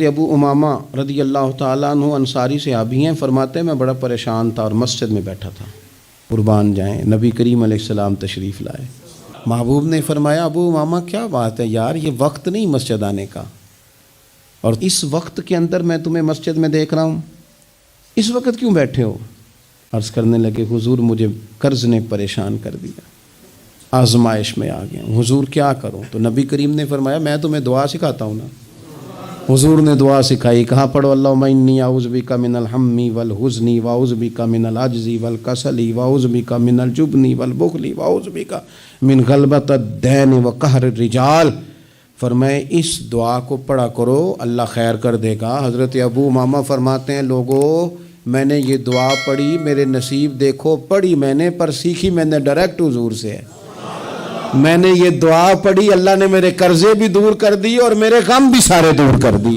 Abu Umama रदी अल्लाह ताला अन्हु अंसारी सहाबी हैं, फरमाते हैं मैं बड़ा परेशान था और मस्जिद में बैठा था। कुर्बान जाएं, नबी करीम अलैहिस्सलाम तशरीफ़ लाए। महबूब ने फरमाया अबू उमामा क्या बात है यार, ये वक्त नहीं मस्जिद आने का, और इस वक्त के अंदर मैं तुम्हें मस्जिद में देख रहा हूँ, इस वक्त क्यों बैठे हो? अर्ज़ करने लगे हुजूर मुझे कर्ज़ ने परेशान कर दिया, आजमाइश में आ गया, हुजूर क्या करूँ? तो नबी करीम ने फरमाया मैं तुम्हें दुआ सिखाता हूँ ना। हुजूर ने दुआ सिखाई, कहाँ पढ़ो अल्लाहुम्मा इन्नी औज़ु बिका मिनल हम्मी वल हुज़्नी व औज़ु बिका मिनल अज्ज़ी वल कसली व औज़ु बिका मिनल जुब्नी वल बुख़ली व औज़ु बिका मिन ग़लबतिद दैन व क़हर रिजाल। फरमाए इस दुआ को पढ़ा करो, अल्लाह खैर कर देगा। हज़रत अबू उमामा फरमाते हैं लोगों मैंने ये दुआ पढ़ी, मेरे नसीब देखो, पढ़ी मैंने पर सीखी मैंने डायरेक्ट हुजूर से है। मैंने ये दुआ पढ़ी, अल्लाह ने मेरे कर्जे भी दूर कर दिए और मेरे गम भी सारे दूर कर दिए।